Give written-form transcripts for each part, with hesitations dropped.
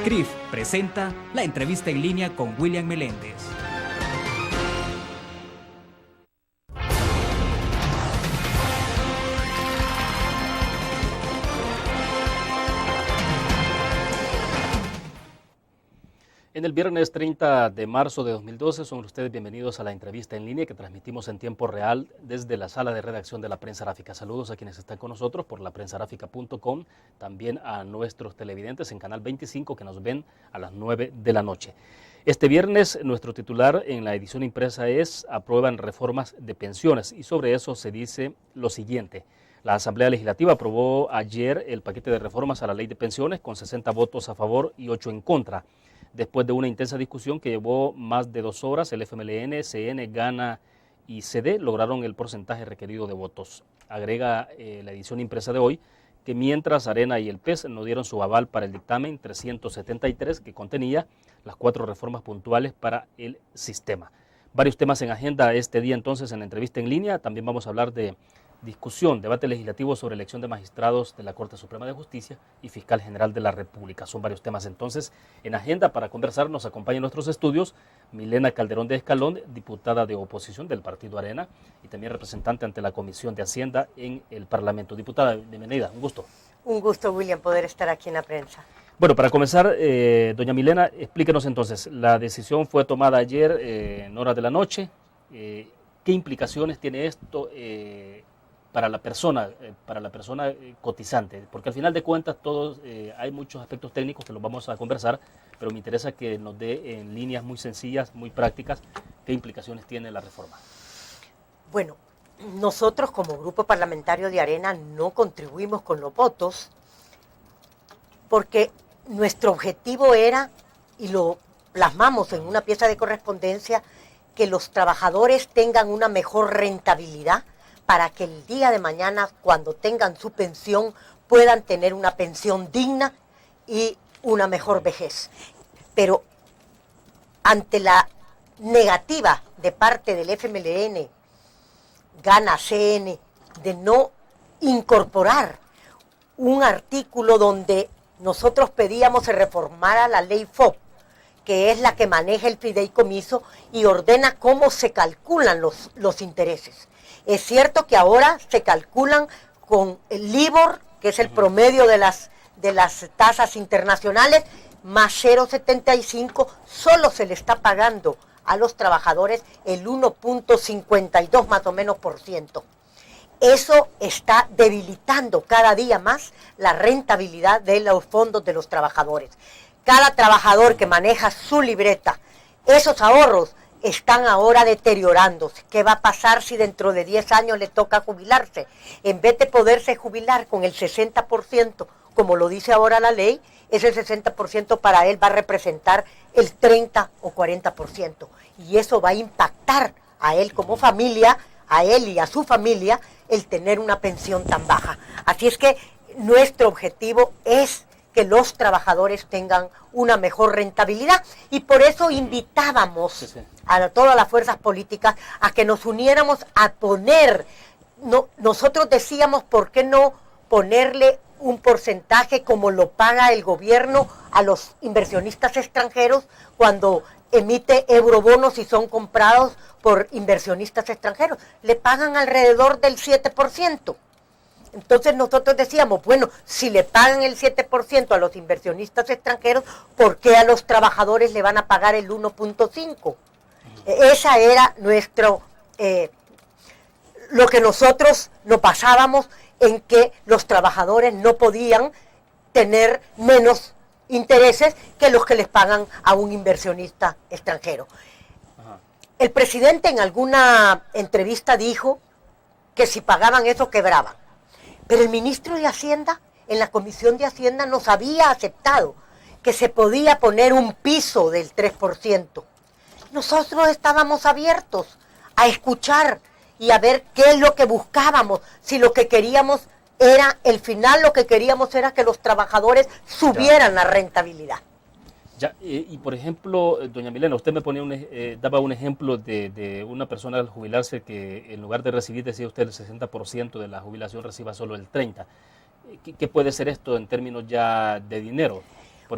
CRIF presenta la entrevista en línea con William Meléndez. En el viernes 30 de marzo de 2012 son ustedes bienvenidos a la entrevista en línea que transmitimos en tiempo real desde la sala de redacción de la Prensa Aráfica. Saludos a quienes están con nosotros por laprensarafica.com, también a nuestros televidentes en Canal 25 que nos ven a las 9 de la noche. Este viernes nuestro titular en la edición impresa es "Aprueban reformas de pensiones" y sobre eso se dice lo siguiente. La Asamblea Legislativa aprobó ayer el paquete de reformas a la ley de pensiones con 60 votos a favor y 8 en contra. Después de una intensa discusión que llevó más de 2 horas, el FMLN, CN, GANA y CD lograron el porcentaje requerido de votos. Agrega la edición impresa de hoy que mientras Arena y el PES no dieron su aval para el dictamen 373 que contenía las 4 reformas puntuales para el sistema. Varios temas en agenda este día entonces en la entrevista en línea. También vamos a hablar de debate legislativo sobre elección de magistrados de la Corte Suprema de Justicia y Fiscal General de la República. Son varios temas entonces en agenda. Para conversar nos acompaña en nuestros estudios Milena Calderón de Escalón, diputada de oposición del Partido Arena y también representante ante la Comisión de Hacienda en el Parlamento. Diputada, bienvenida, un gusto. Un gusto, William, poder estar aquí en la prensa. Bueno, para comenzar, doña Milena, explíquenos entonces, la decisión fue tomada ayer en horas de la noche. ¿Qué implicaciones tiene esto para la persona cotizante? Porque al final de cuentas hay muchos aspectos técnicos que los vamos a conversar, pero me interesa que nos dé en líneas muy sencillas, muy prácticas, qué implicaciones tiene la reforma. Bueno, nosotros como grupo parlamentario de Arena no contribuimos con los votos porque nuestro objetivo era, y lo plasmamos en una pieza de correspondencia, que los trabajadores tengan una mejor rentabilidad para que el día de mañana, cuando tengan su pensión, puedan tener una pensión digna y una mejor vejez. Pero ante la negativa de parte del FMLN, GANA, CN, de no incorporar un artículo donde nosotros pedíamos se reformara la ley FOP, que es la que maneja el fideicomiso y ordena cómo se calculan los intereses. Es cierto que ahora se calculan con el LIBOR, que es el promedio de las tasas internacionales, más 0,75, solo se le está pagando a los trabajadores el 1,52 más o menos por ciento. Eso está debilitando cada día más la rentabilidad de los fondos de los trabajadores. Cada trabajador que maneja su libreta, esos ahorros están ahora deteriorándose. ¿Qué va a pasar si dentro de 10 años le toca jubilarse? En vez de poderse jubilar con el 60%, como lo dice ahora la ley, ese 60% para él va a representar el 30 o 40%. Y eso va a impactar a él como familia, a él y a su familia, el tener una pensión tan baja. Así es que nuestro objetivo es que los trabajadores tengan una mejor rentabilidad y por eso invitábamos a todas las fuerzas políticas a que nos uniéramos a poner, nosotros decíamos, ¿por qué no ponerle un porcentaje como lo paga el gobierno a los inversionistas extranjeros cuando emite eurobonos y son comprados por inversionistas extranjeros? Le pagan alrededor del 7%. Entonces nosotros decíamos, bueno, si le pagan el 7% a los inversionistas extranjeros, ¿por qué a los trabajadores le van a pagar el 1,5%? Esa era lo que nosotros nos basábamos en que los trabajadores no podían tener menos intereses que los que les pagan a un inversionista extranjero. El presidente en alguna entrevista dijo que si pagaban eso quebraban. Pero el ministro de Hacienda, en la Comisión de Hacienda, nos había aceptado que se podía poner un piso del 3%. Nosotros estábamos abiertos a escuchar y a ver qué es lo que buscábamos, si lo que queríamos era, el final lo que queríamos era que los trabajadores subieran la rentabilidad. Ya, y por ejemplo, doña Milena, usted me ponía daba un ejemplo de una persona al jubilarse que en lugar de recibir, decía usted, el 60% de la jubilación reciba solo el 30%. ¿Qué puede ser esto en términos ya de dinero?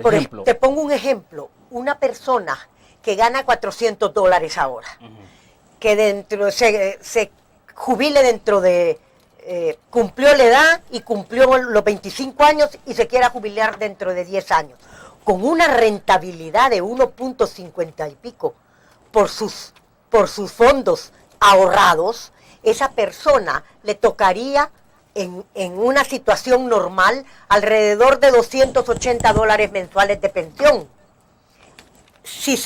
Por ejemplo. Te pongo un ejemplo. Una persona que gana $400 ahora, que se jubile dentro de... cumplió la edad y cumplió los 25 años y se quiera jubilar dentro de 10 años, con una rentabilidad de 1.50 y pico por sus fondos ahorrados, esa persona le tocaría en una situación normal alrededor de $280 mensuales de pensión. Si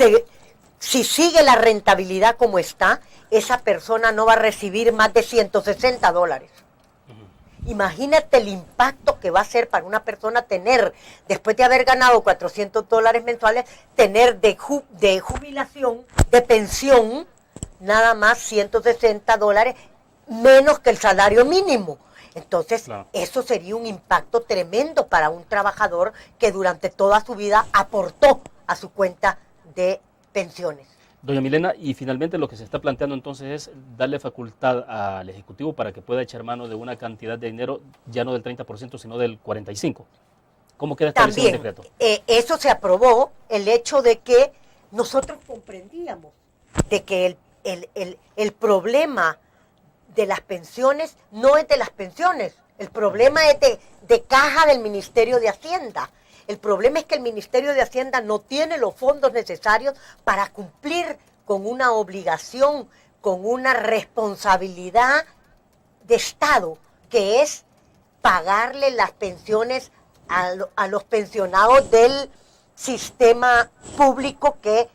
sigue la rentabilidad como está, esa persona no va a recibir más de $160. Imagínate el impacto que va a ser para una persona tener, después de haber ganado $400 mensuales, tener de jubilación, de pensión, nada más $160, menos que el salario mínimo. Entonces, claro, eso sería un impacto tremendo para un trabajador que durante toda su vida aportó a su cuenta de pensiones. Doña Milena, y finalmente lo que se está planteando entonces es darle facultad al Ejecutivo para que pueda echar mano de una cantidad de dinero, ya no del 30%, sino del 45%. ¿Cómo queda establecido el decreto? Eso se aprobó, el hecho de que nosotros comprendíamos de que el problema de las pensiones no es de las pensiones, el problema es de caja del Ministerio de Hacienda. El problema es que el Ministerio de Hacienda no tiene los fondos necesarios para cumplir con una obligación, con una responsabilidad de Estado, que es pagarle las pensiones a los pensionados del sistema público que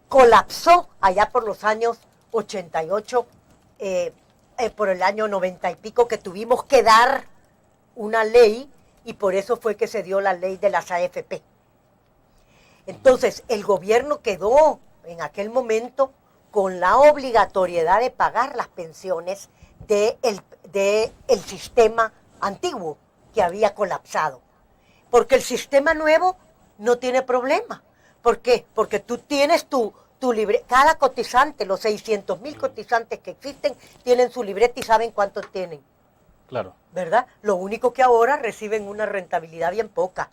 colapsó allá por los años 88, por el año 90 y pico, que tuvimos que dar una ley. Y por eso fue que se dio la ley de las AFP. Entonces, el gobierno quedó en aquel momento con la obligatoriedad de pagar las pensiones del sistema antiguo que había colapsado. Porque el sistema nuevo no tiene problema. ¿Por qué? Porque tú tienes tu libreta. Cada cotizante, los 600,000 cotizantes que existen, tienen su libreta y saben cuántos tienen. Claro. ¿Verdad? Lo único que ahora reciben una rentabilidad bien poca.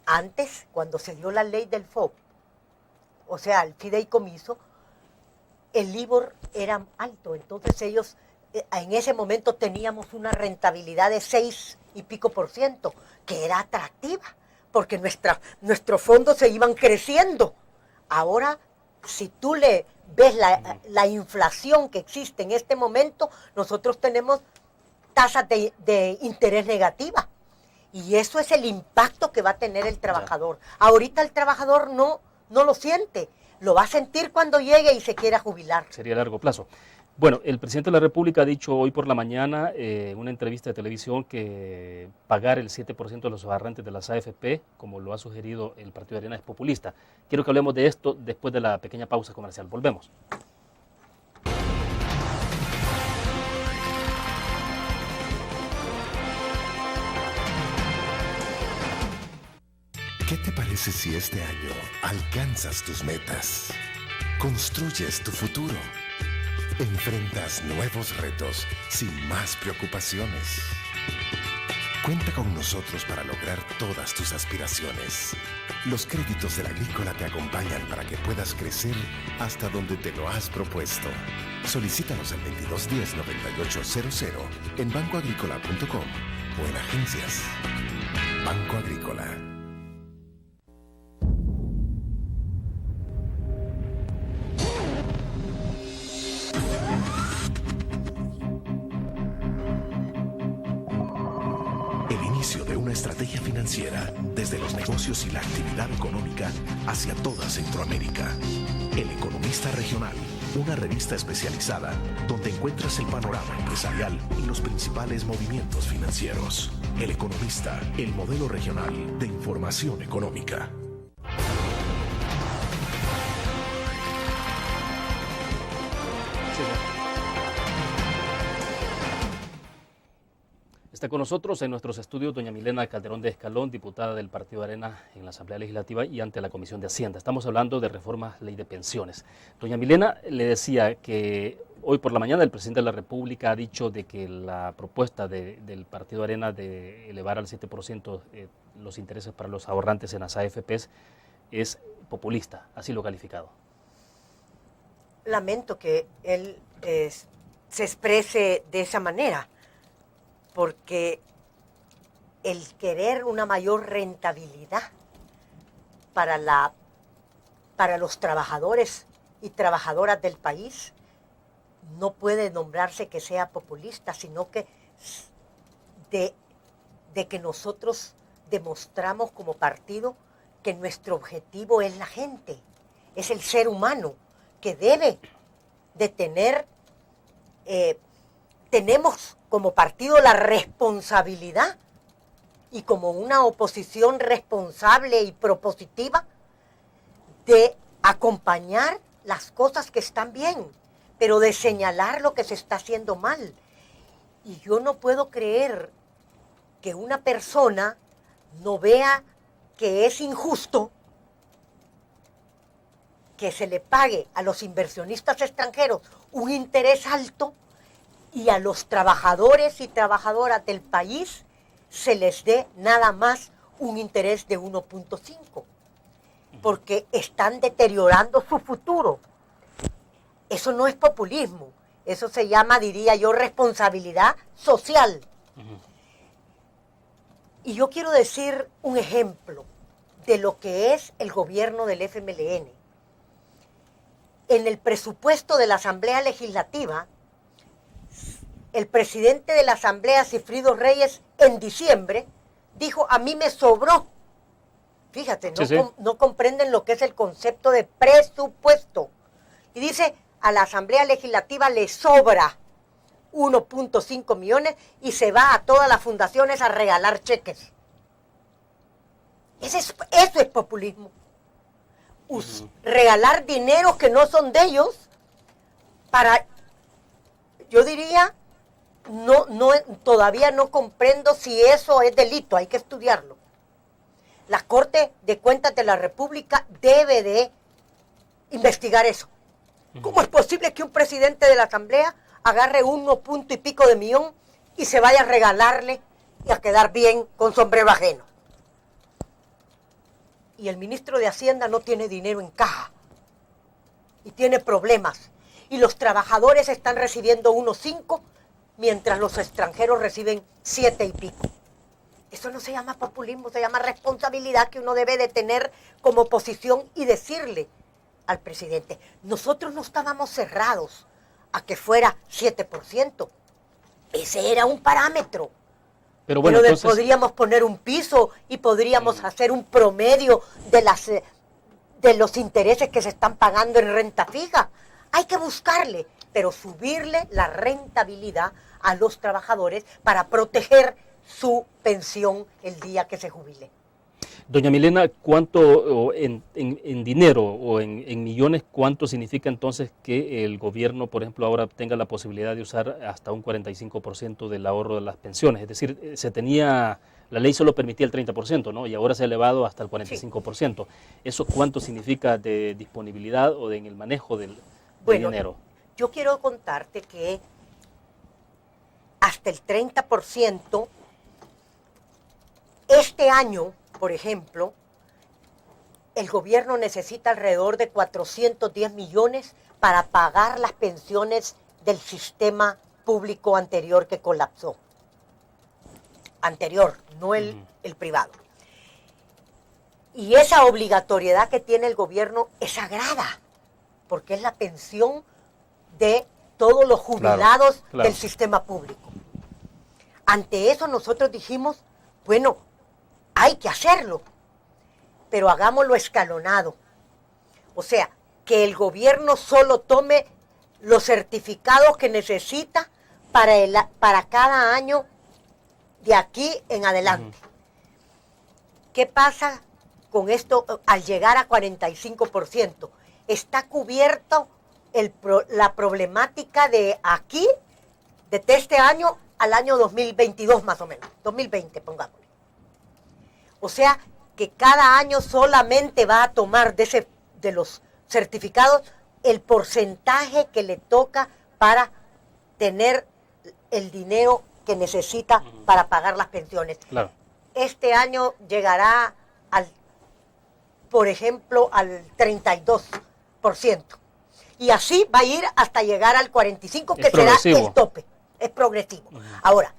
Antes, cuando se dio la ley del FOB, o sea, el fideicomiso, el LIBOR era alto. Entonces ellos, en ese momento teníamos una rentabilidad de 6 y pico %, que era atractiva, porque nuestros fondos se iban creciendo. Ahora, si tú le ves la inflación que existe en este momento, nosotros tenemos tasas de interés negativa. Y eso es el impacto que va a tener el trabajador. Ahorita el trabajador no lo siente. Lo va a sentir cuando llegue y se quiera jubilar. Sería a largo plazo. Bueno, el presidente de la República ha dicho hoy por la mañana en una entrevista de televisión que pagar el 7% de los ahorrantes de las AFP, como lo ha sugerido el Partido de Arena, es populista. Quiero que hablemos de esto después de la pequeña pausa comercial. Volvemos. ¿Qué te parece si este año alcanzas tus metas? Construyes tu futuro. Enfrentas nuevos retos sin más preocupaciones. Cuenta con nosotros para lograr todas tus aspiraciones. Los créditos de la Agrícola te acompañan para que puedas crecer hasta donde te lo has propuesto. Solicítalos al 2210-9800 en bancoagricola.com o en agencias. Banco Agrícola. De una estrategia financiera desde los negocios y la actividad económica hacia toda Centroamérica. El Economista Regional, una revista especializada donde encuentras el panorama empresarial y los principales movimientos financieros. El Economista, el modelo regional de información económica. Está con nosotros en nuestros estudios doña Milena Calderón de Escalón, diputada del Partido de Arena en la Asamblea Legislativa y ante la Comisión de Hacienda. Estamos hablando de reformas, ley de pensiones. Doña Milena le decía que hoy por la mañana el presidente de la República ha dicho de que la propuesta del Partido Arena de elevar al 7% los intereses para los ahorrantes en las AFPs es populista, así lo ha calificado. Lamento que él se exprese de esa manera, porque el querer una mayor rentabilidad para los trabajadores y trabajadoras del país no puede nombrarse que sea populista, sino que de que nosotros demostramos como partido que nuestro objetivo es la gente, es el ser humano, que debe de tener, tenemos como partido la responsabilidad y como una oposición responsable y propositiva de acompañar las cosas que están bien, pero de señalar lo que se está haciendo mal. Y yo no puedo creer que una persona no vea que es injusto que se le pague a los inversionistas extranjeros un interés alto y a los trabajadores y trabajadoras del país se les dé nada más un interés de 1.5, porque están deteriorando su futuro. Eso no es populismo, eso se llama, diría yo, responsabilidad social. Y yo quiero decir un ejemplo de lo que es el gobierno del FMLN. En el presupuesto de la Asamblea Legislativa, el presidente de la Asamblea, Sigfrido Reyes, en diciembre, dijo, a mí me sobró. Fíjate, no comprenden lo que es el concepto de presupuesto. Y dice, a la Asamblea Legislativa le sobra 1.5 millones y se va a todas las fundaciones a regalar cheques. Eso es populismo. Regalar dinero que no son de ellos para, yo diría, todavía no comprendo si eso es delito, hay que estudiarlo. La Corte de Cuentas de la República debe de investigar eso. ¿Cómo es posible que un presidente de la Asamblea agarre 1.y pico de millón y se vaya a regalarle y a quedar bien con sombrero ajeno? Y el ministro de Hacienda no tiene dinero en caja y tiene problemas. Y los trabajadores están recibiendo 1.5 mientras los extranjeros reciben 7 y pico. Eso no se llama populismo, se llama responsabilidad que uno debe de tener como oposición y decirle al presidente. Nosotros no estábamos cerrados a que fuera 7%. Ese era un parámetro. Pero bueno, entonces podríamos poner un piso y podríamos hacer un promedio de los intereses que se están pagando en renta fija. Hay que buscarle, pero subirle la rentabilidad a los trabajadores para proteger su pensión el día que se jubile. Doña Milena, ¿cuánto en dinero o en millones, cuánto significa entonces que el gobierno, por ejemplo, ahora tenga la posibilidad de usar hasta un 45% del ahorro de las pensiones? Es decir, la ley solo permitía el 30%, ¿no? Y ahora se ha elevado hasta el 45%. Sí. ¿Eso cuánto significa de disponibilidad o en el manejo del dinero? Yo quiero contarte que hasta el 30%, este año, por ejemplo, el gobierno necesita alrededor de 410 millones para pagar las pensiones del sistema público anterior que colapsó. Anterior, no el privado. Y esa obligatoriedad que tiene el gobierno es sagrada, porque es la pensión de todos los jubilados del sistema público. Ante eso nosotros dijimos, bueno, hay que hacerlo, pero hagámoslo escalonado. O sea, que el gobierno solo tome los certificados que necesita para cada año de aquí en adelante. ¿Qué pasa con esto al llegar a 45%? Está cubierto la problemática de aquí, desde este año al año 2022 más o menos, 2020 pongámosle. O sea, que cada año solamente va a tomar de los certificados el porcentaje que le toca para tener el dinero que necesita para pagar las pensiones. Claro. Este año llegará por ejemplo, al 32%. Y así va a ir hasta llegar al 45%, que será el tope. Es progresivo. Ahora,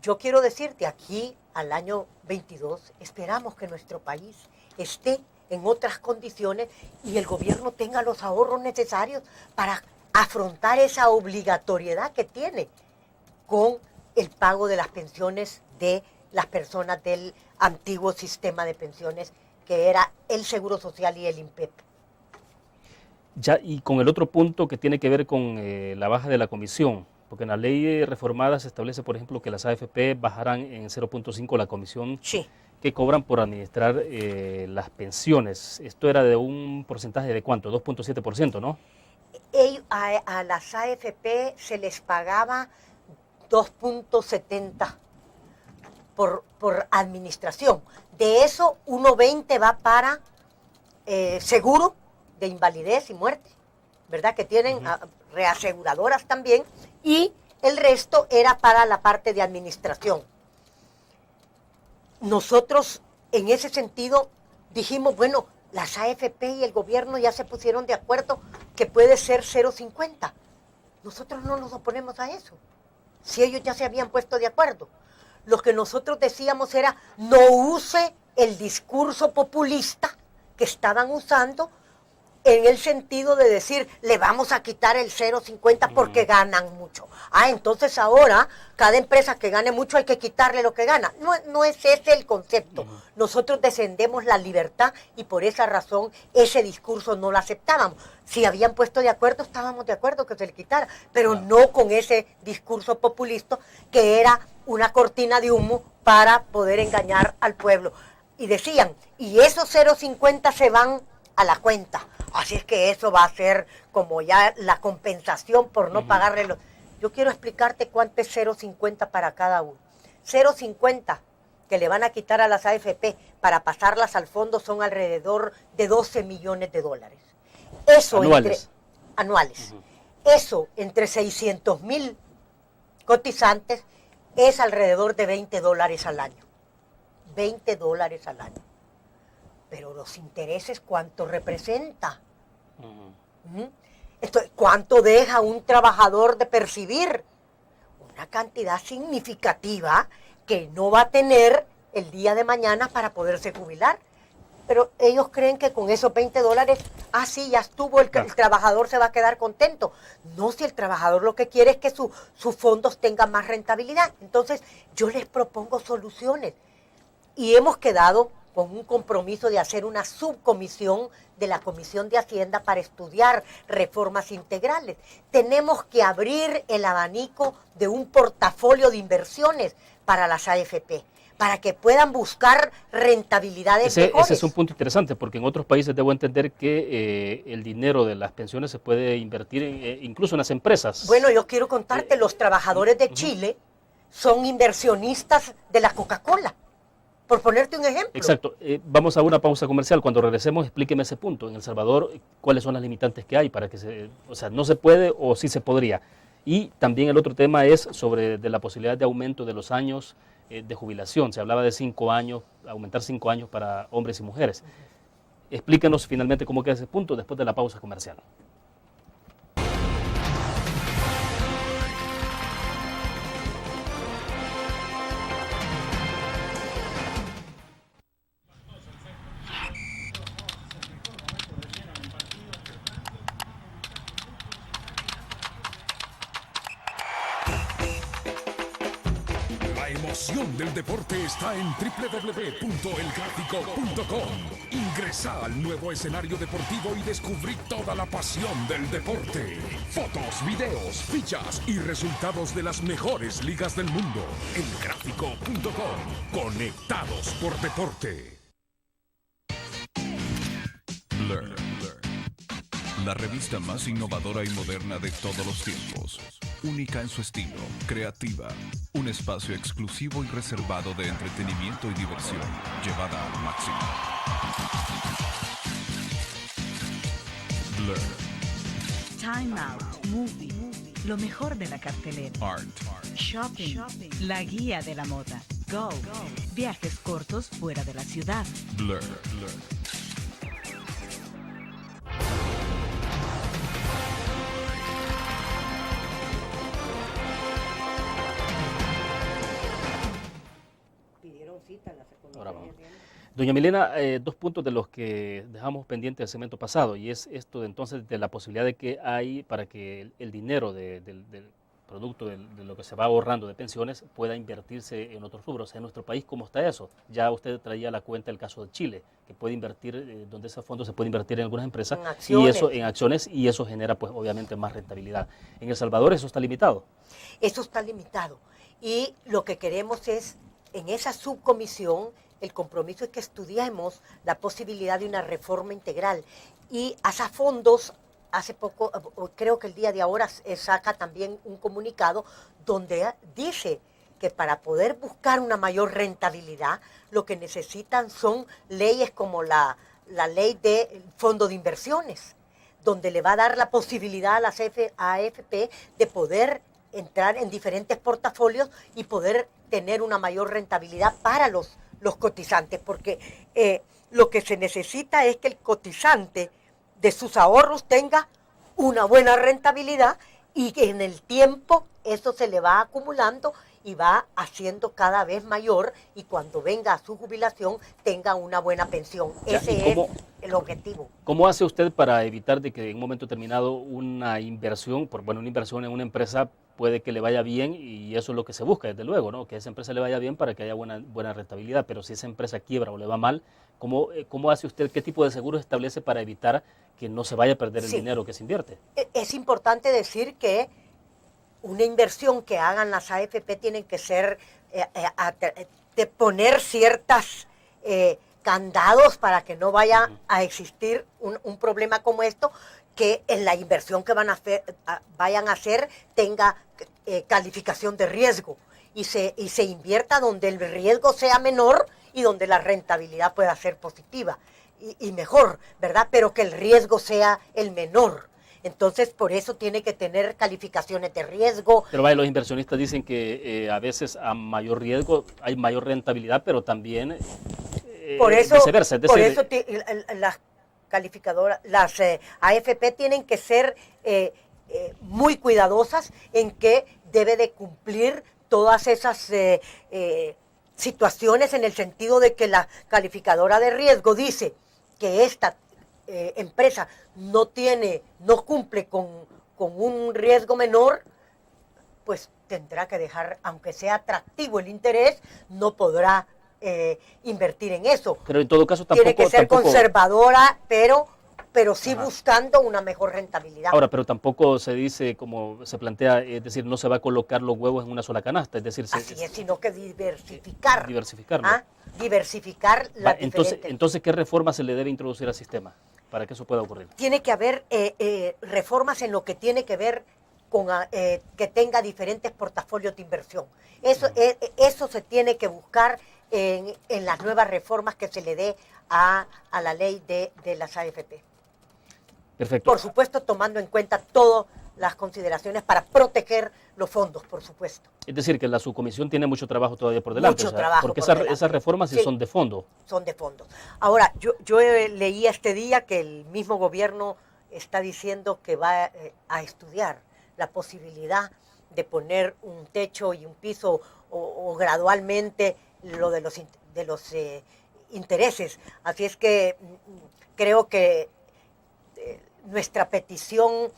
yo quiero decirte, aquí al año 22 esperamos que nuestro país esté en otras condiciones y el gobierno tenga los ahorros necesarios para afrontar esa obligatoriedad que tiene con el pago de las pensiones de las personas del antiguo sistema de pensiones que era el Seguro Social y el INPEP. Ya, y con el otro punto que tiene que ver con la baja de la comisión, porque en la ley reformada se establece, por ejemplo, que las AFP bajarán en 0.5 la comisión que cobran por administrar las pensiones. Esto era de un porcentaje de ¿cuánto? 2.7%, ¿no? A las AFP se les pagaba 2.70 por administración. De eso, 1.20 va para seguro de invalidez y muerte, ¿verdad? Que tienen reaseguradoras también, y el resto era para la parte de administración. Nosotros, en ese sentido, dijimos, bueno, las AFP y el gobierno ya se pusieron de acuerdo que puede ser 0.50. Nosotros no nos oponemos a eso, si ellos ya se habían puesto de acuerdo. Lo que nosotros decíamos era, no use el discurso populista que estaban usando en el sentido de decir, le vamos a quitar el 0.50 porque ganan mucho. Entonces ahora, cada empresa que gane mucho hay que quitarle lo que gana. No es ese el concepto. Nosotros defendemos la libertad y por esa razón ese discurso no lo aceptábamos. Si habían puesto de acuerdo, estábamos de acuerdo que se le quitara, pero no con ese discurso populista que era una cortina de humo para poder engañar al pueblo. Y decían, y esos 0.50 se van a la cuenta. Así es que eso va a ser como ya la compensación por no pagarle los... Yo quiero explicarte cuánto es 0.50 para cada uno. 0.50 que le van a quitar a las AFP para pasarlas al fondo son alrededor de 12 millones de dólares. Eso anuales. Anuales. Eso entre 600,000 cotizantes es alrededor de $20 al año. $20 al año. Pero los intereses, ¿cuánto representa? ¿Cuánto deja un trabajador de percibir? Una cantidad significativa que no va a tener el día de mañana para poderse jubilar. Pero ellos creen que con esos $20, sí, ya estuvo, el trabajador se va a quedar contento. No, si el trabajador lo que quiere es que sus fondos tengan más rentabilidad. Entonces, yo les propongo soluciones. Y hemos quedado con un compromiso de hacer una subcomisión de la Comisión de Hacienda para estudiar reformas integrales. Tenemos que abrir el abanico de un portafolio de inversiones para las AFP, para que puedan buscar rentabilidades mejores. Ese es un punto interesante, porque en otros países debo entender que el dinero de las pensiones se puede invertir incluso en las empresas. Bueno, yo quiero contarte, los trabajadores de Chile son inversionistas de la Coca-Cola. Por ponerte un ejemplo. Exacto. Vamos a una pausa comercial. Cuando regresemos, explíqueme ese punto. En El Salvador, ¿cuáles son las limitantes que hay para que no se puede o sí se podría? Y también el otro tema es sobre de la posibilidad de aumento de los años de jubilación. Se hablaba de 5 años, aumentar 5 años para hombres y mujeres. Explíquenos finalmente cómo queda ese punto después de la pausa comercial. La emoción del deporte está en www.elgráfico.com. Ingresa al nuevo escenario deportivo y descubrí toda la pasión del deporte. Fotos, videos, fichas y resultados de las mejores ligas del mundo. Elgráfico.com. Conectados por deporte. Blur. La revista más innovadora y moderna de todos los tiempos. Única en su estilo, creativa. Un espacio exclusivo y reservado de entretenimiento y diversión, llevada al máximo. Blur. Time Out Movie. lo mejor de la cartelera. Art. Shopping, la guía de la moda. Go, viajes cortos fuera de la ciudad. Blur. Ahora vamos. Doña Milena, dos puntos de los que dejamos pendiente del segmento pasado, y es esto de entonces de la posibilidad de que hay para que el dinero del producto de lo que se va ahorrando de pensiones pueda invertirse en otros rubros. En nuestro país, ¿cómo está eso? Ya usted traía a la cuenta el caso de Chile, que puede invertir, donde ese fondo se puede invertir en algunas empresas, y eso en acciones, y eso genera pues obviamente más rentabilidad. En El Salvador eso está limitado. Eso está limitado. Y lo que queremos es, en esa subcomisión, el compromiso es que estudiemos la posibilidad de una reforma integral. Y ASA Fondos, hace poco, creo que el día de ahora, saca también un comunicado donde dice que para poder buscar una mayor rentabilidad, lo que necesitan son leyes como la ley de fondo de inversiones, donde le va a dar la posibilidad a las AFP de poder entrar en diferentes portafolios y poder tener una mayor rentabilidad para los cotizantes, porque lo que se necesita es que el cotizante de sus ahorros tenga una buena rentabilidad y que en el tiempo eso se le va acumulando y va haciendo cada vez mayor, y cuando venga a su jubilación tenga una buena pensión. Ese es el objetivo. ¿Cómo hace usted para evitar de que en un momento determinado una inversión en una empresa puede que le vaya bien, y eso es lo que se busca, desde luego, ¿no? Que esa empresa le vaya bien para que haya buena rentabilidad, pero si esa empresa quiebra o le va mal, ¿cómo hace usted, qué tipo de seguros establece para evitar que no se vaya a perder el dinero que se invierte? Es importante decir que una inversión que hagan las AFP tienen que ser, de poner ciertas candados para que no vaya a existir un problema como esto, que en la inversión que vayan a hacer tenga calificación de riesgo y se invierta donde el riesgo sea menor y donde la rentabilidad pueda ser positiva y mejor, ¿verdad? Pero que el riesgo sea el menor. Entonces, por eso tiene que tener calificaciones de riesgo. Pero vaya, los inversionistas dicen que a veces a mayor riesgo hay mayor rentabilidad, pero también viceversa. Es decir, las calificadoras, las AFP tienen que ser muy cuidadosas en que debe de cumplir todas esas situaciones, en el sentido de que la calificadora de riesgo dice que esta empresa no cumple con un riesgo menor, pues tendrá que dejar, aunque sea atractivo el interés, no podrá invertir en eso. Pero en todo caso tiene que ser conservadora, pero sí buscando una mejor rentabilidad. Ahora, pero tampoco se dice, como se plantea, es decir, no se va a colocar los huevos en una sola canasta, es decir, así es, sino que diversificarlo. Diversificar las entonces, ¿qué reforma se le debe introducir al sistema para que eso pueda ocurrir? Tiene que haber reformas en lo que tiene que ver con que tenga diferentes portafolios de inversión. Eso se tiene que buscar en las nuevas reformas que se le dé a la ley de las AFP. Perfecto. Por supuesto, tomando en cuenta todas las consideraciones para proteger los fondos, por supuesto. Es decir, que la subcomisión tiene mucho trabajo todavía por delante. Mucho trabajo porque por delante. Esas reformas sí son de fondo. Son de fondo. Ahora, yo leí este día que el mismo gobierno está diciendo que va a estudiar la posibilidad de poner un techo y un piso o gradualmente lo de los intereses. Así es que creo que nuestra petición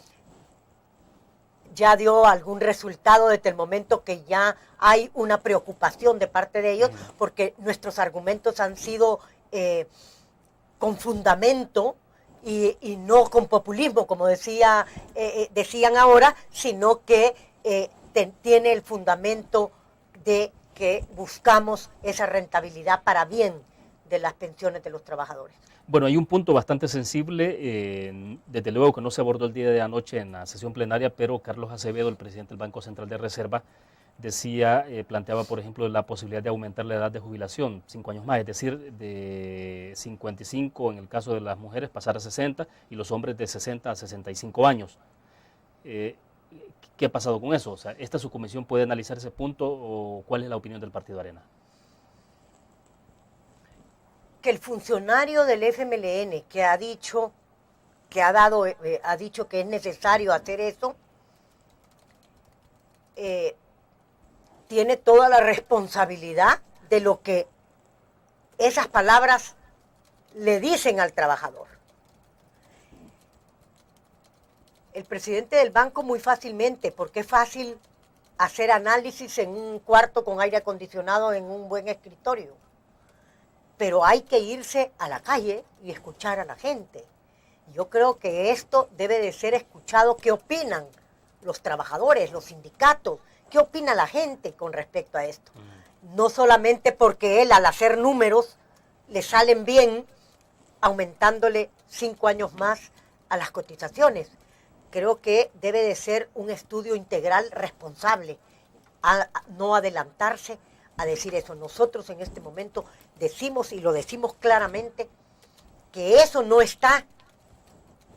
ya dio algún resultado desde el momento que ya hay una preocupación de parte de ellos, porque nuestros argumentos han sido con fundamento y no con populismo, como decían ahora, sino que tiene el fundamento de que buscamos esa rentabilidad para bien de las pensiones de los trabajadores. Bueno, hay un punto bastante sensible, desde luego que no se abordó el día de anoche en la sesión plenaria, pero Carlos Acevedo, el presidente del Banco Central de Reserva, planteaba, por ejemplo, la posibilidad de aumentar la edad de jubilación 5 años más, es decir, de 55 en el caso de las mujeres pasar a 60 y los hombres de 60 a 65 años. ¿qué ha pasado con eso? O sea, ¿esta subcomisión puede analizar ese punto o cuál es la opinión del Partido Arena? Que el funcionario del FMLN que ha dicho que es necesario hacer eso, tiene toda la responsabilidad de lo que esas palabras le dicen al trabajador. El presidente del banco muy fácilmente, porque es fácil hacer análisis en un cuarto con aire acondicionado en un buen escritorio. Pero hay que irse a la calle y escuchar a la gente. Yo creo que esto debe de ser escuchado. ¿Qué opinan los trabajadores, los sindicatos? ¿Qué opina la gente con respecto a esto? No solamente porque él al hacer números le salen bien, aumentándole 5 años más a las cotizaciones. Creo que debe de ser un estudio integral responsable, no adelantarse a decir eso. Nosotros en este momento decimos, y lo decimos claramente, que eso no está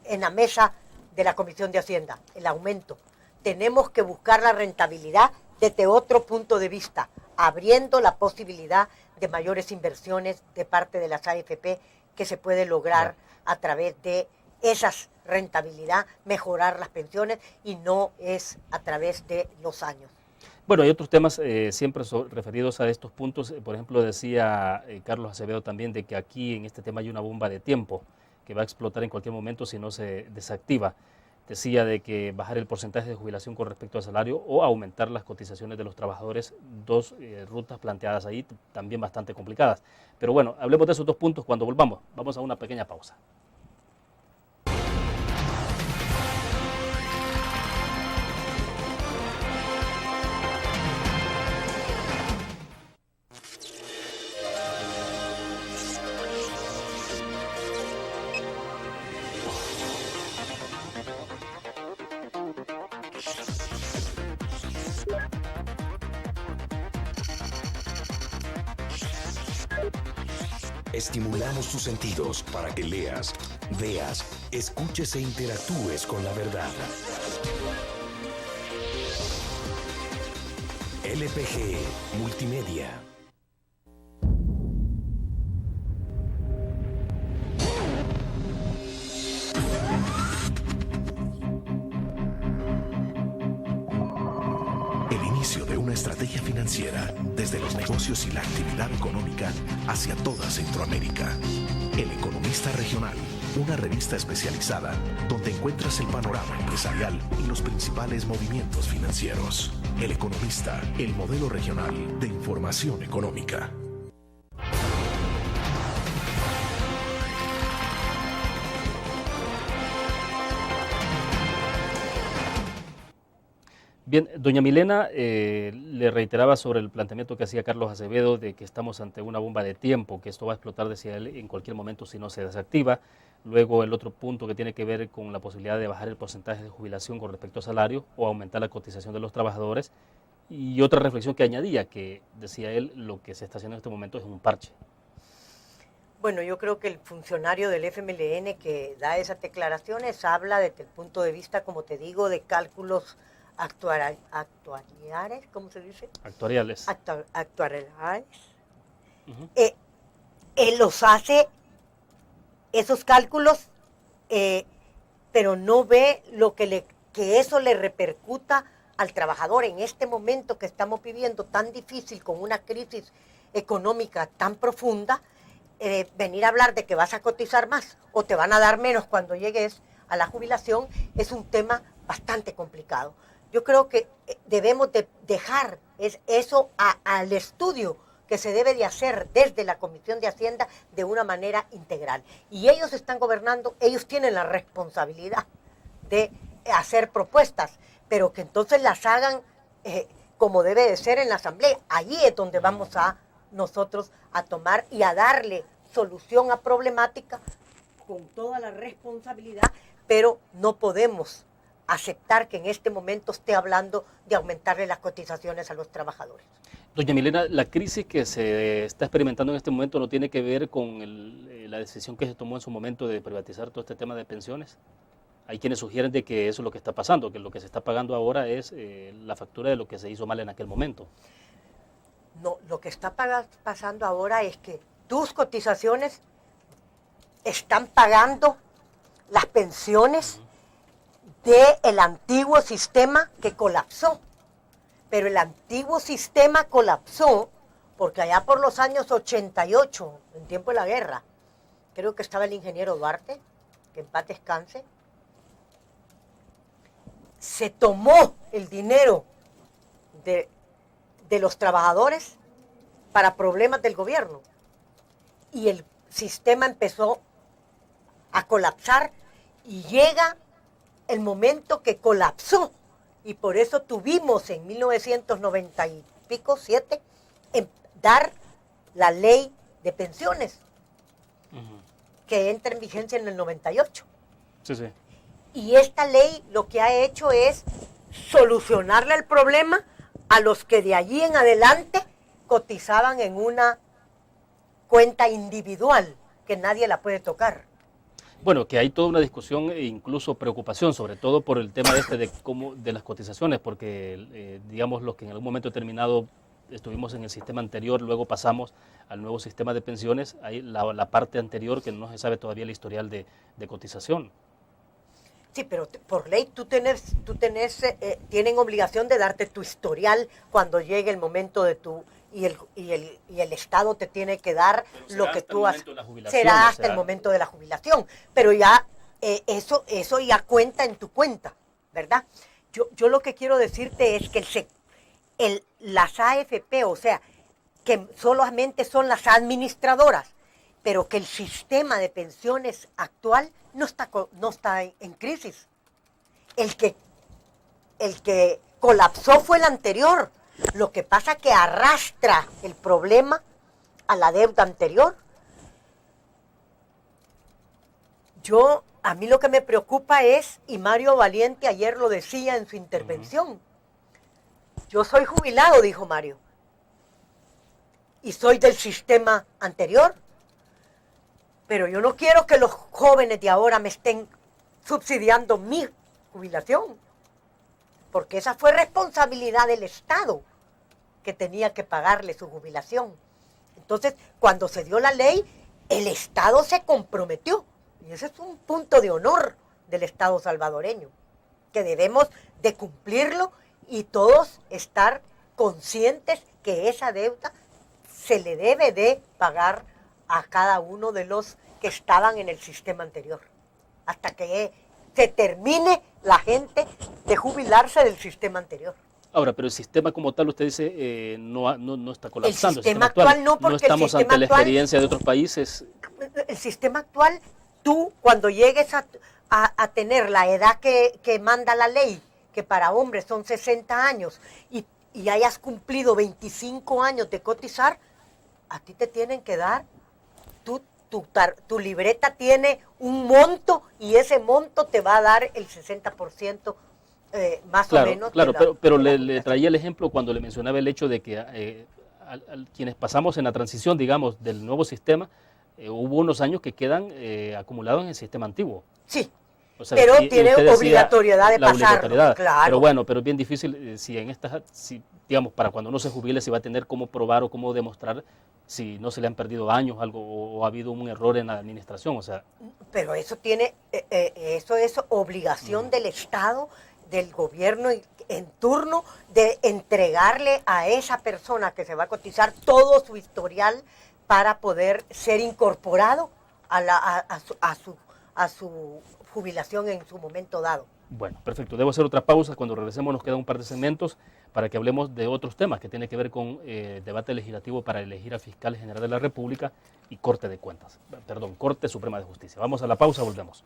en la mesa de la Comisión de Hacienda, el aumento. Tenemos que buscar la rentabilidad desde otro punto de vista, abriendo la posibilidad de mayores inversiones de parte de las AFP que se puede lograr a través de esas rentabilidad, mejorar las pensiones, y no es a través de los años. Bueno, hay otros temas siempre referidos a estos puntos. Por ejemplo, decía Carlos Acevedo también de que aquí en este tema hay una bomba de tiempo que va a explotar en cualquier momento si no se desactiva. Decía de que bajar el porcentaje de jubilación con respecto al salario o aumentar las cotizaciones de los trabajadores, dos rutas planteadas ahí también bastante complicadas. Pero bueno, hablemos de esos dos puntos cuando volvamos. Vamos a una pequeña pausa. Estimulamos tus sentidos para que leas, veas, escuches e interactúes con la verdad. LPG Multimedia. El inicio de una estrategia financiera desde los negocios y la actividad económica hacia toda Centroamérica. El Economista Regional, una revista especializada donde encuentras el panorama empresarial y los principales movimientos financieros. El Economista, el modelo regional de información económica. Bien, doña Milena le reiteraba sobre el planteamiento que hacía Carlos Acevedo de que estamos ante una bomba de tiempo, que esto va a explotar, decía él, en cualquier momento si no se desactiva. Luego el otro punto que tiene que ver con la posibilidad de bajar el porcentaje de jubilación con respecto a salario o aumentar la cotización de los trabajadores. Y otra reflexión que añadía, que decía él, lo que se está haciendo en este momento es un parche. Bueno, yo creo que el funcionario del FMLN que da esas declaraciones habla desde el punto de vista, como te digo, de cálculos actuariales, ¿cómo se dice? Actuariales. Actuariales. Él los hace, esos cálculos, pero no ve lo que eso le repercuta al trabajador en este momento que estamos viviendo tan difícil, con una crisis económica tan profunda. Venir a hablar de que vas a cotizar más o te van a dar menos cuando llegues a la jubilación es un tema bastante complicado. Yo creo que debemos de dejar eso al estudio que se debe de hacer desde la Comisión de Hacienda de una manera integral. Y ellos están gobernando, ellos tienen la responsabilidad de hacer propuestas, pero que entonces las hagan como debe de ser en la Asamblea. Allí es donde vamos a nosotros a tomar y a darle solución a problemática con toda la responsabilidad, pero no podemos aceptar que en este momento esté hablando de aumentarle las cotizaciones a los trabajadores. Doña Milena, la crisis que se está experimentando en este momento no tiene que ver con la decisión que se tomó en su momento de privatizar todo este tema de pensiones. Hay quienes sugieren de que eso es lo que está pasando, que lo que se está pagando ahora es la factura de lo que se hizo mal en aquel momento. No, lo que está pasando ahora es que tus cotizaciones están pagando las pensiones del antiguo sistema que colapsó. Pero el antiguo sistema colapsó porque allá por los años 88, en tiempo de la guerra, creo que estaba el ingeniero Duarte, que en paz descanse, se tomó el dinero de los trabajadores para problemas del gobierno. Y el sistema empezó a colapsar y llega el momento que colapsó. Y por eso tuvimos en 1990 y pico, 7, dar la ley de pensiones, que entra en vigencia en el 98. Sí, sí. Y esta ley lo que ha hecho es solucionarle el problema a los que de allí en adelante cotizaban en una cuenta individual que nadie la puede tocar. Bueno, que hay toda una discusión e incluso preocupación, sobre todo por el tema de las cotizaciones, porque digamos los que en algún momento determinado estuvimos en el sistema anterior, luego pasamos al nuevo sistema de pensiones, hay la parte anterior que no se sabe todavía el historial de cotización. Sí, pero por ley tienen obligación de darte tu historial cuando llegue el momento de tu y el Estado te tiene que dar lo que tú has. Será hasta el momento de la jubilación, pero ya eso ya cuenta en tu cuenta, ¿verdad? Yo lo que quiero decirte es que las AFP, o sea, que solamente son las administradoras, pero que el sistema de pensiones actual no está en crisis. El que colapsó fue el anterior. Lo que pasa que arrastra el problema a la deuda anterior. A mí lo que me preocupa es, y Mario Valiente ayer lo decía en su intervención, yo soy jubilado, dijo Mario, y soy del sistema anterior, pero yo no quiero que los jóvenes de ahora me estén subsidiando mi jubilación, porque esa fue responsabilidad del Estado, que tenía que pagarle su jubilación. Entonces, cuando se dio la ley, el Estado se comprometió, y ese es un punto de honor del Estado salvadoreño, que debemos de cumplirlo y todos estar conscientes que esa deuda se le debe de pagar a cada uno de los que estaban en el sistema anterior, hasta que se termine la gente de jubilarse del sistema anterior. Ahora, pero el sistema como tal, usted dice, no está colapsando. El sistema actual no, porque no estamos ante la experiencia de otros países. El sistema actual, tú cuando llegues a tener la edad que manda la ley, que para hombres son 60 años, y hayas cumplido 25 años de cotizar, a ti te tienen que dar, tu libreta tiene un monto, y ese monto te va a dar el 60% más o menos. Claro, pero le traía el ejemplo cuando le mencionaba el hecho de que quienes pasamos en la transición, digamos, del nuevo sistema, hubo unos años que quedan acumulados en el sistema antiguo. Sí, o sea, pero tiene obligatoriedad de pasarlo, claro. Pero bueno, pero es bien difícil digamos, para cuando uno se jubile, si va a tener cómo probar o cómo demostrar si no se le han perdido años algo o ha habido un error en la administración, o sea. Pero eso eso es obligación del Estado, del gobierno en turno, de entregarle a esa persona que se va a cotizar todo su historial para poder ser incorporado a su jubilación en su momento dado. Bueno, perfecto. Debo hacer otra pausa. Cuando regresemos nos quedan un par de segmentos para que hablemos de otros temas que tienen que ver con debate legislativo para elegir al fiscal general de la República y Corte Suprema de Justicia. Vamos a la pausa, volvemos.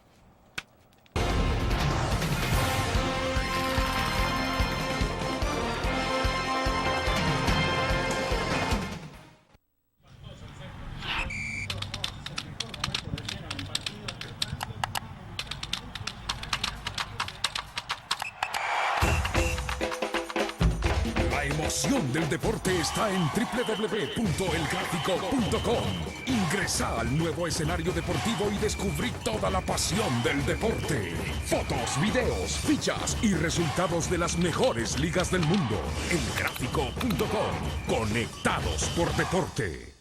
emoción del deporte está en www.elgráfico.com. Ingresa al nuevo escenario deportivo y descubrí toda la pasión del deporte. Fotos, videos, fichas y resultados de las mejores ligas del mundo. Elgráfico.com. Conectados por deporte.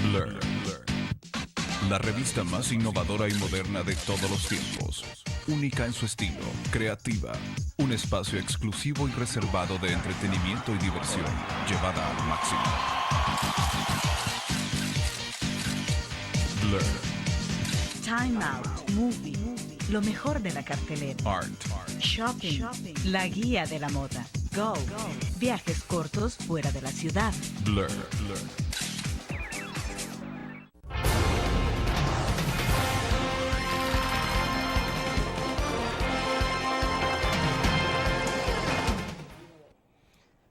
Blur. La revista más innovadora y moderna de todos los tiempos. Única en su estilo, creativa. Un espacio exclusivo y reservado de entretenimiento y diversión, llevada al máximo. Blur. Time Out, Movie, lo mejor de la cartelera. Art. Shopping, la guía de la moda. Go, viajes cortos fuera de la ciudad. Blur.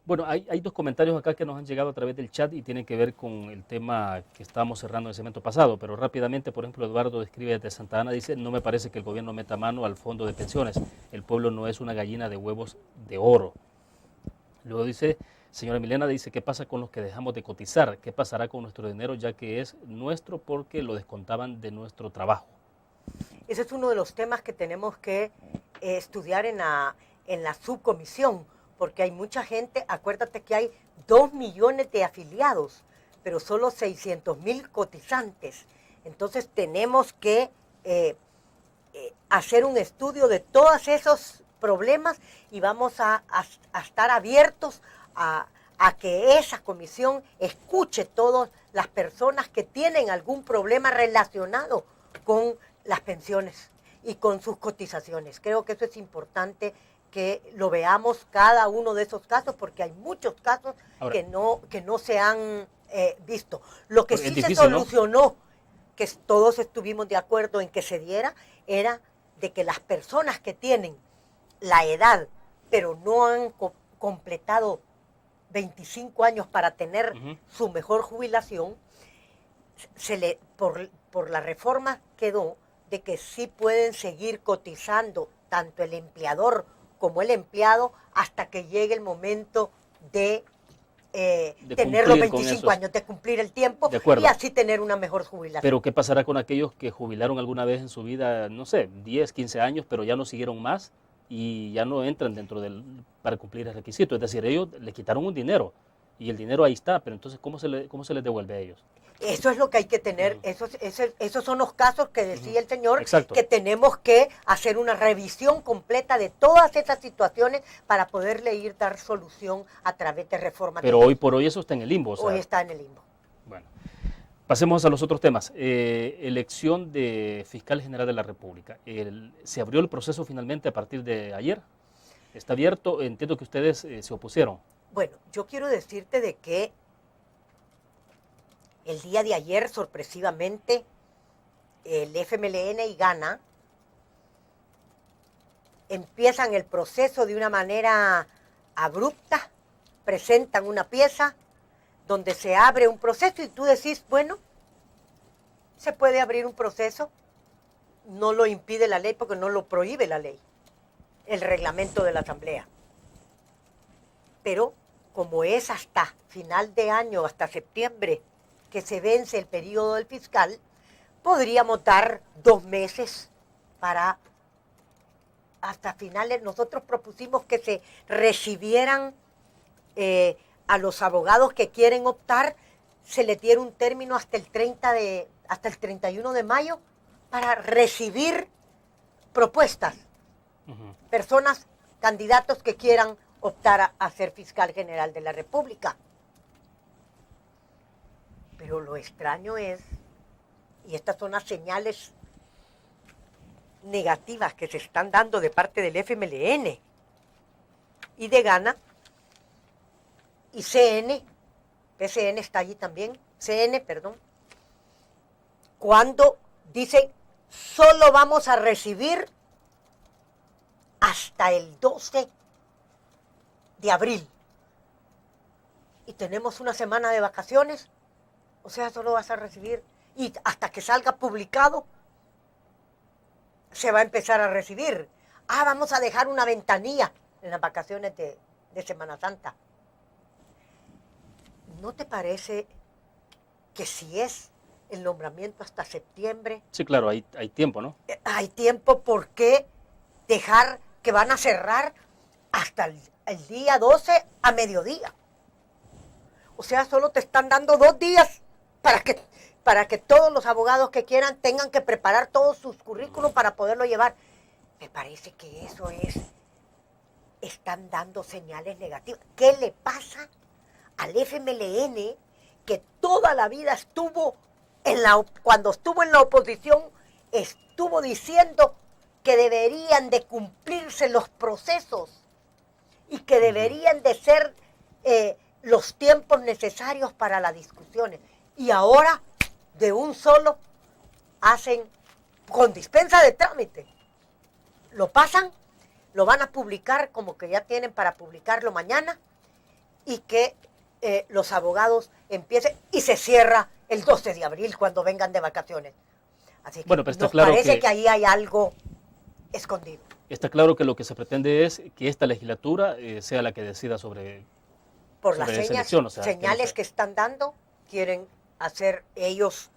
Bueno, hay dos comentarios acá que nos han llegado a través del chat y tienen que ver con el tema que estábamos cerrando en el segmento pasado, pero rápidamente, por ejemplo, Eduardo escribe desde Santa Ana, dice, no me parece que el gobierno meta mano al fondo de pensiones, el pueblo no es una gallina de huevos de oro. Luego dice, señora Milena, dice, ¿qué pasa con los que dejamos de cotizar? ¿Qué pasará con nuestro dinero ya que es nuestro porque lo descontaban de nuestro trabajo? Ese es uno de los temas que tenemos que estudiar en la subcomisión, porque hay mucha gente, acuérdate que hay 2 millones de afiliados, pero solo 600,000 cotizantes. Entonces tenemos que hacer un estudio de todos esos problemas y vamos a estar abiertos a que esa comisión escuche todas las personas que tienen algún problema relacionado con las pensiones y con sus cotizaciones. Creo que eso es importante que lo veamos cada uno de esos casos, porque hay muchos casos ahora, que no se han visto. Lo que sí difícil, se solucionó, ¿no? Que todos estuvimos de acuerdo en que se diera, era de que las personas que tienen la edad, pero no han completado 25 años para tener su mejor jubilación, por la reforma quedó de que sí pueden seguir cotizando tanto el empleador como el empleado hasta que llegue el momento de tener los 25 años, de cumplir el tiempo y así tener una mejor jubilación. Pero ¿qué pasará con aquellos que jubilaron alguna vez en su vida, no sé, 10, 15 años, pero ya no siguieron más y ya no entran dentro para cumplir el requisito? Es decir, ellos les quitaron un dinero y el dinero ahí está, pero entonces ¿cómo se les devuelve a ellos? Eso es lo que hay que tener, esos son los casos que decía el señor, que tenemos que hacer una revisión completa de todas esas situaciones para poderle dar solución a través de reformas. Pero hoy por hoy eso está en el limbo. Hoy está en el limbo. Bueno, pasemos a los otros temas. Elección de fiscal general de la República. ¿Se abrió el proceso finalmente a partir de ayer? ¿Está abierto? Entiendo que ustedes se opusieron. Bueno, yo quiero decirte de que el día de ayer, sorpresivamente, el FMLN y Gana empiezan el proceso de una manera abrupta, presentan una pieza donde se abre un proceso y tú decís, bueno, se puede abrir un proceso, no lo impide la ley porque no lo prohíbe la ley, el reglamento de la Asamblea. Pero como es hasta final de año, hasta septiembre, que se vence el periodo del fiscal, podríamos dar 2 meses para hasta finales.Nosotros propusimos que se recibieran a los abogados que quieren optar, se les diera un término hasta el 31 de mayo para recibir propuestas, personas, candidatos que quieran optar a ser fiscal general de la República. Pero lo extraño es, y estas son las señales negativas que se están dando de parte del FMLN y de Gana, y PCN está allí también, cuando dicen, solo vamos a recibir hasta el 12 de abril. Y tenemos una semana de vacaciones. O sea, solo vas a recibir, y hasta que salga publicado, se va a empezar a recibir. Vamos a dejar una ventanilla en las vacaciones de Semana Santa. ¿No te parece que si es el nombramiento hasta septiembre? Sí, claro, hay tiempo, ¿no? Hay tiempo. ¿Por qué dejar que van a cerrar hasta el día 12 a mediodía? O sea, solo te están dando 2 días para que todos los abogados que quieran tengan que preparar todos sus currículos para poderlo llevar. Me parece que eso están dando señales negativas. ¿Qué le pasa al FMLN, que toda la vida estuvo cuando estuvo en la oposición, estuvo diciendo que deberían de cumplirse los procesos y que deberían de ser los tiempos necesarios para las discusiones? Y ahora, de un solo, hacen con dispensa de trámite. Lo pasan, lo van a publicar como que ya tienen para publicarlo mañana, y que los abogados empiecen, y se cierra el 12 de abril cuando vengan de vacaciones. Así que Bueno, pero está nos claro parece que ahí hay algo escondido. Está claro que lo que se pretende es que esta legislatura sea la que decida sobre Las esa elección, o sea, señales que están dando, quieren hacer ellos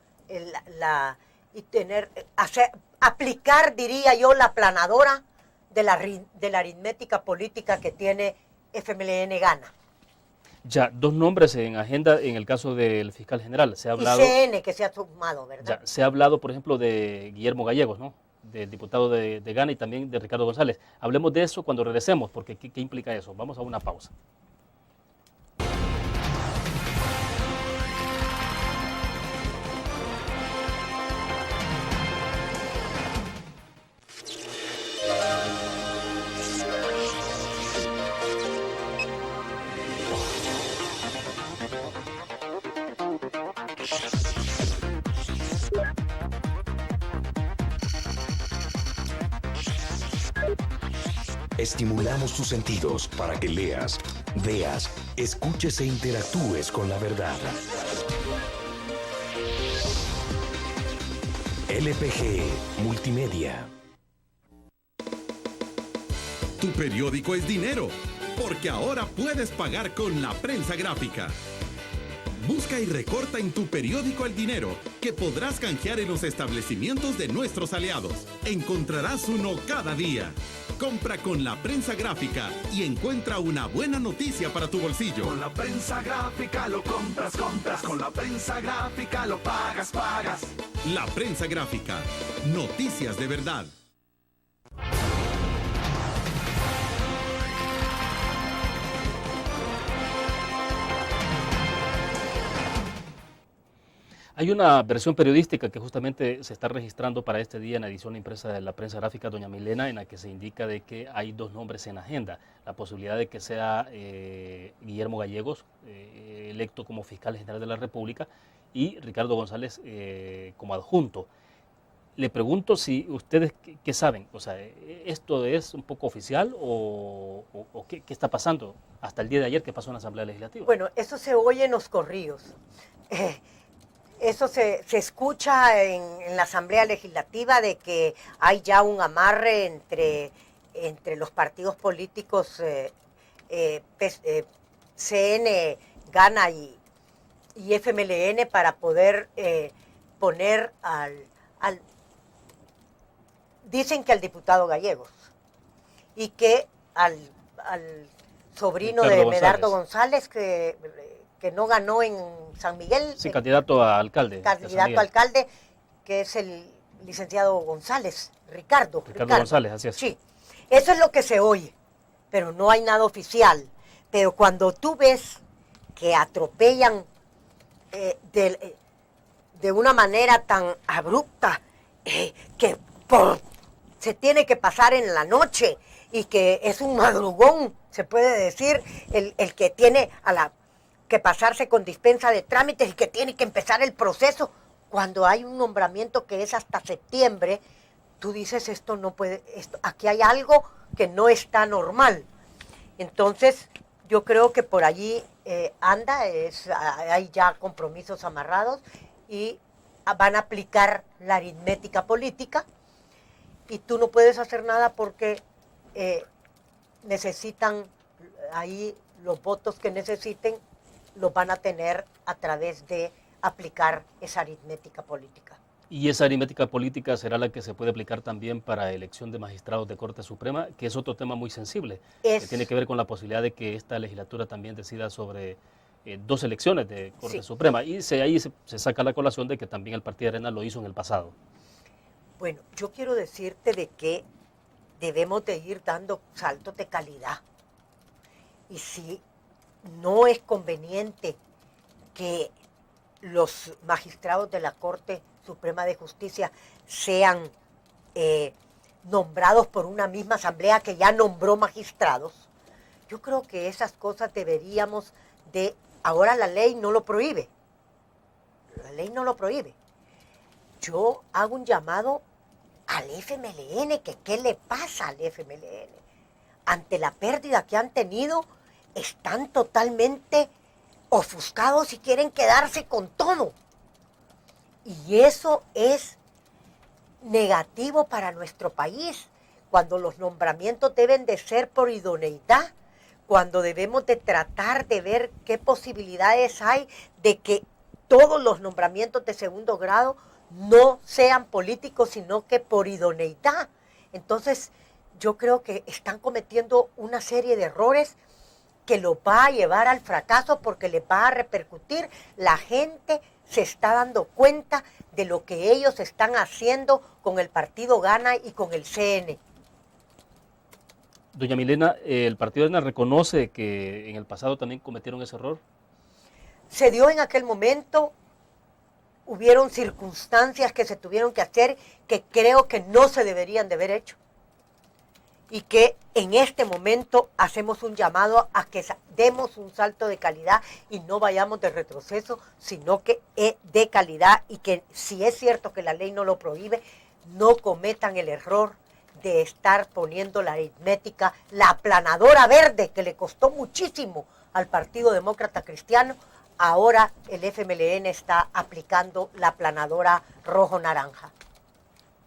aplicar, diría yo, la planadora de la aritmética política que tiene FMLN Gana. Ya, 2 nombres en agenda en el caso del fiscal general. Se ha hablado, y CN, que se ha sumado, ¿verdad? ya, se ha hablado, por ejemplo, de Guillermo Gallegos, ¿no? Del diputado de Gana, y también de Ricardo González. Hablemos de eso cuando regresemos, porque ¿qué implica eso? Vamos a una pausa. Estimulamos tus sentidos para que leas, veas, escuches e interactúes con la verdad. LPG Multimedia. Tu periódico es dinero, porque ahora puedes pagar con la prensa gráfica. Busca y recorta en tu periódico El Dinero, que podrás canjear en los establecimientos de nuestros aliados. Encontrarás uno cada día. Compra con la prensa gráfica y encuentra una buena noticia para tu bolsillo. Con la prensa gráfica lo compras. Con la prensa gráfica lo pagas. La prensa gráfica. Noticias de verdad. Hay una versión periodística que justamente se está registrando para este día en la edición impresa de la prensa gráfica Doña Milena, en la que se indica de que hay 2 nombres en agenda. La posibilidad de que sea Guillermo Gallegos, electo como fiscal general de la República, y Ricardo González como adjunto. Le pregunto si ustedes qué saben, o sea, ¿esto es un poco oficial o qué está pasando hasta el día de ayer que pasó en la Asamblea Legislativa? Bueno, eso se oye en los corrillos. Eso se escucha en la Asamblea Legislativa, de que hay ya un amarre entre los partidos políticos CN, Gana y FMLN para poder poner dicen que al diputado Gallegos, y que al sobrino Ricardo de Medardo González, que no ganó en San Miguel. Sí, candidato a alcalde. Candidato a alcalde, que es el licenciado González, Ricardo González, así es. Sí, eso es lo que se oye, pero no hay nada oficial. Pero cuando tú ves que atropellan de una manera tan abrupta, que se tiene que pasar en la noche, y que es un madrugón, se puede decir, el que tiene que pasarse con dispensa de trámites y que tiene que empezar el proceso, cuando hay un nombramiento que es hasta septiembre, tú dices, esto no puede, aquí hay algo que no está normal. Entonces, yo creo que por allí hay ya compromisos amarrados, y van a aplicar la aritmética política, y tú no puedes hacer nada porque necesitan, ahí los votos que necesiten los van a tener a través de aplicar esa aritmética política. Y esa aritmética política será la que se puede aplicar también para elección de magistrados de Corte Suprema, que es otro tema muy sensible, que tiene que ver con la posibilidad de que esta legislatura también decida sobre 2 elecciones de Corte Suprema. Y ahí se saca la colación de que también el Partido de Arena lo hizo en el pasado. Bueno, yo quiero decirte de que debemos de ir dando saltos de calidad. Y si no es conveniente que los magistrados de la Corte Suprema de Justicia sean nombrados por una misma asamblea que ya nombró magistrados, yo creo que esas cosas deberíamos de... Ahora la ley no lo prohíbe. La ley no lo prohíbe. Yo hago un llamado al FMLN, que qué le pasa al FMLN. Ante la pérdida que han tenido, están totalmente ofuscados y quieren quedarse con todo. Y eso es negativo para nuestro país, cuando los nombramientos deben de ser por idoneidad, cuando debemos de tratar de ver qué posibilidades hay de que todos los nombramientos de segundo grado no sean políticos, sino que por idoneidad. Entonces, yo creo que están cometiendo una serie de errores que los va a llevar al fracaso porque les va a repercutir. La gente se está dando cuenta de lo que ellos están haciendo con el partido Gana y con el CN. Doña Milena, ¿el Partido de Arena reconoce que en el pasado también cometieron ese error? Se dio en aquel momento, hubieron circunstancias que se tuvieron que hacer que creo que no se deberían de haber hecho. Y que en este momento hacemos un llamado a que demos un salto de calidad y no vayamos de retroceso, sino que de calidad, y que si es cierto que la ley no lo prohíbe, no cometan el error de estar poniendo la aritmética, la aplanadora verde que le costó muchísimo al Partido Demócrata Cristiano. Ahora el FMLN está aplicando la aplanadora rojo-naranja.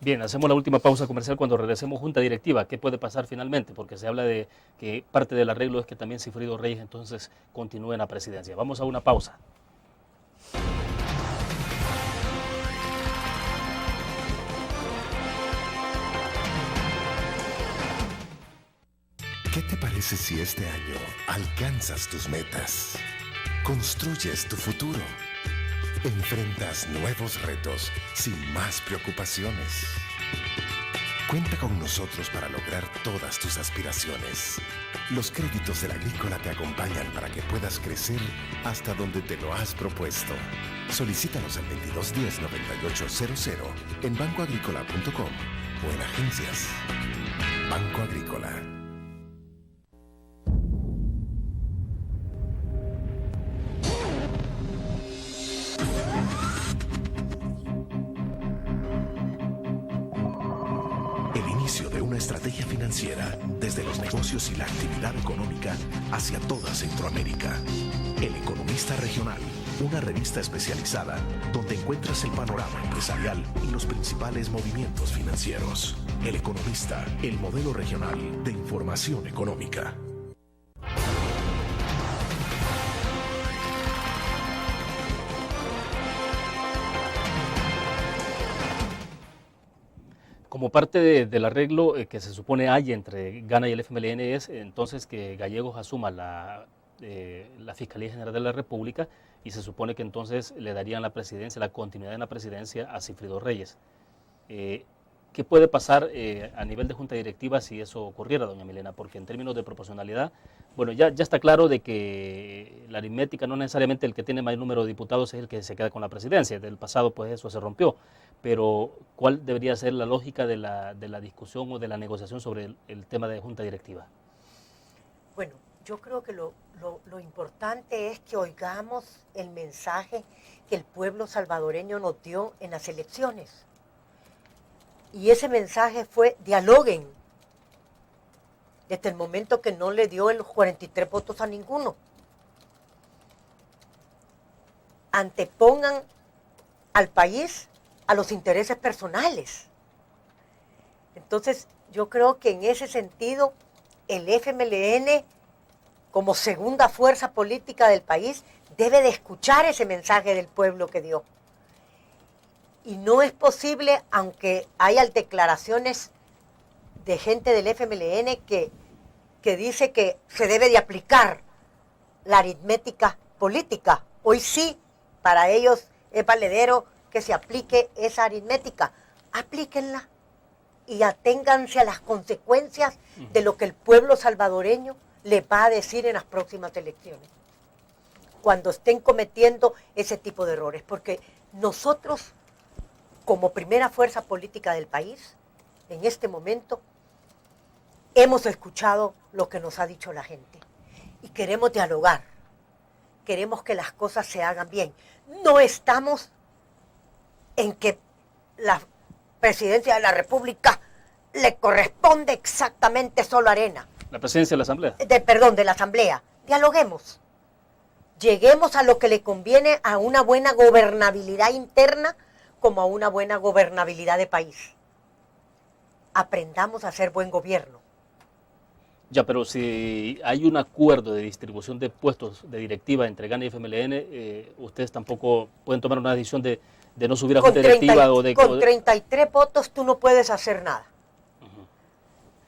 Bien, hacemos la última pausa comercial. Cuando regresemos junta directiva, ¿qué puede pasar finalmente? Porque se habla de que parte del arreglo es que también Sigfrido Reyes entonces continúe en la presidencia. Vamos a una pausa. ¿Qué te parece si este año alcanzas tus metas? Construyes tu futuro. Enfrentas nuevos retos sin más preocupaciones. Cuenta con nosotros para lograr todas tus aspiraciones. Los créditos de la Agrícola te acompañan para que puedas crecer hasta donde te lo has propuesto. Solicítalos al 2210-9800 en bancoagricola.com o en agencias. Banco Agrícola. De una estrategia financiera desde los negocios y la actividad económica hacia toda Centroamérica. El Economista Regional, una revista especializada donde encuentras el panorama empresarial y los principales movimientos financieros. El Economista, el modelo regional de información económica. Como parte del arreglo que se supone hay entre Gana y el FMLN es entonces que Gallegos asuma la Fiscalía General de la República, y se supone que entonces le darían la presidencia, la continuidad en la presidencia a Sigfrido Reyes. ¿Qué puede pasar a nivel de junta directiva si eso ocurriera, doña Milena? Porque en términos de proporcionalidad, bueno, ya está claro de que la aritmética no necesariamente el que tiene mayor número de diputados es el que se queda con la presidencia. Del pasado pues eso se rompió. Pero ¿cuál debería ser la lógica de la discusión o de la negociación sobre el tema de junta directiva? Bueno, yo creo que lo importante es que oigamos el mensaje que el pueblo salvadoreño nos dio en las elecciones. Y ese mensaje fue: dialoguen. Desde el momento que no le dio los 43 votos a ninguno. Antepongan al país a los intereses personales. Entonces, yo creo que en ese sentido el FMLN, como segunda fuerza política del país, debe de escuchar ese mensaje del pueblo que dio. Y no es posible, aunque haya declaraciones de gente del FMLN que dice que se debe de aplicar la aritmética política. Hoy sí, para ellos es valedero que se aplique esa aritmética. Aplíquenla y aténganse a las consecuencias de lo que el pueblo salvadoreño les va a decir en las próximas elecciones, cuando estén cometiendo ese tipo de errores. Porque nosotros, como primera fuerza política del país, en este momento, hemos escuchado lo que nos ha dicho la gente y queremos dialogar, queremos que las cosas se hagan bien. No estamos en que la presidencia de la República le corresponde exactamente solo a Arena. La presidencia de la Asamblea. De la Asamblea. Dialoguemos. Lleguemos a lo que le conviene a una buena gobernabilidad interna como a una buena gobernabilidad de país. Aprendamos a hacer buen gobierno. Ya, pero si hay un acuerdo de distribución de puestos de directiva entre GANA y FMLN, ustedes tampoco pueden tomar una decisión de no subir a junta directiva Con 33 votos tú no puedes hacer nada.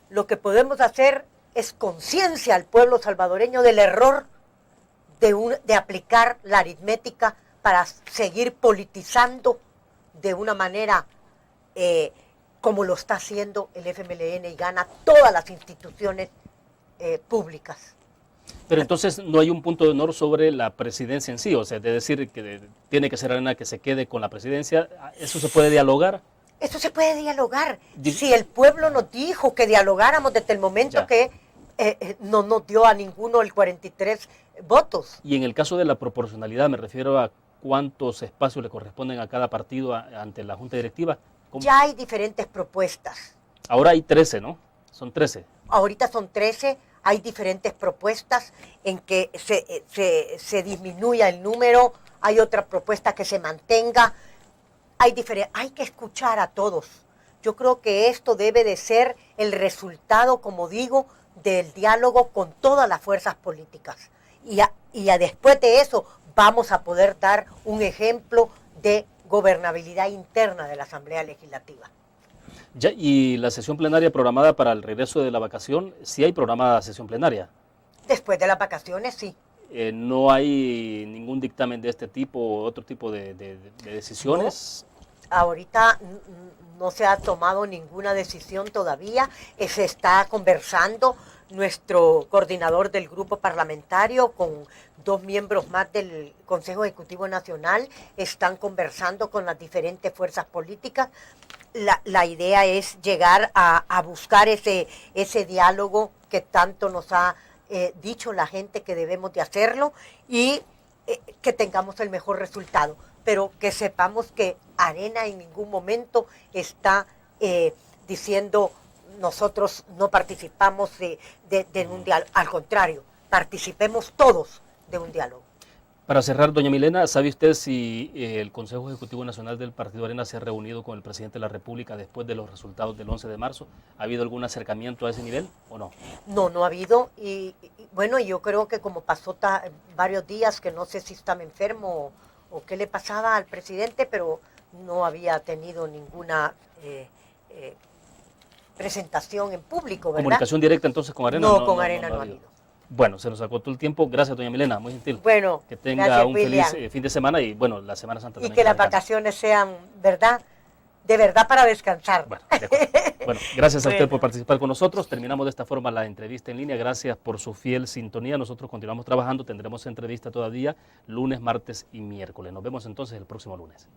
Lo que podemos hacer es conciencia al pueblo salvadoreño del error de aplicar la aritmética para seguir politizando de una manera como lo está haciendo el FMLN y GANA, todas las instituciones públicas. Pero entonces no hay un punto de honor sobre la presidencia en sí, o sea, de decir que tiene que ser Arena que se quede con la presidencia. ¿Eso se puede dialogar? Eso se puede dialogar. Si el pueblo nos dijo que dialogáramos desde el momento que no nos dio a ninguno el 43 votos. Y en el caso de la proporcionalidad, me refiero a cuántos espacios le corresponden a cada partido ante la Junta Directiva. ¿Cómo? Ya hay diferentes propuestas. Ahora hay 13, ¿no? Son 13. Ahorita son 13, hay diferentes propuestas en que se disminuya el número, hay otra propuesta que se mantenga, hay que escuchar a todos. Yo creo que esto debe de ser el resultado, como digo, del diálogo con todas las fuerzas políticas. Y después de eso vamos a poder dar un ejemplo de gobernabilidad interna de la Asamblea Legislativa. Ya, y la sesión plenaria programada para el regreso de la vacación, ¿sí hay programada sesión plenaria? Después de las vacaciones, sí. ¿No hay ningún dictamen de este tipo o otro tipo de decisiones? No, ahorita no se ha tomado ninguna decisión todavía. Se está conversando. Nuestro coordinador del grupo parlamentario con 2 miembros más del Consejo Ejecutivo Nacional están conversando con las diferentes fuerzas políticas. La idea es llegar a buscar ese diálogo que tanto nos ha dicho la gente que debemos de hacerlo y que tengamos el mejor resultado. Pero que sepamos que Arena en ningún momento está diciendo nosotros no participamos de un diálogo. Al contrario, participemos todos de un diálogo. Para cerrar, doña Milena, ¿sabe usted si el Consejo Ejecutivo Nacional del Partido Arena se ha reunido con el presidente de la República después de los resultados del 11 de marzo? ¿Ha habido algún acercamiento a ese nivel o no? No ha habido. Y bueno, yo creo que como pasó varios días, que no sé si estaba enfermo o qué le pasaba al presidente, pero no había tenido ninguna presentación en público, ¿verdad? ¿Comunicación directa entonces con Arena? No, con Arena no ha habido. Bueno, se nos agotó el tiempo. Gracias, doña Milena, muy gentil. Bueno, que tenga gracias, un William. feliz fin de semana y, bueno, la Semana Santa también. Y que las vacaciones sean, ¿verdad? De verdad para descansar. Bueno, gracias a usted por participar con nosotros. Terminamos de esta forma la entrevista en línea. Gracias por su fiel sintonía. Nosotros continuamos trabajando. Tendremos entrevista todavía lunes, martes y miércoles. Nos vemos entonces el próximo lunes.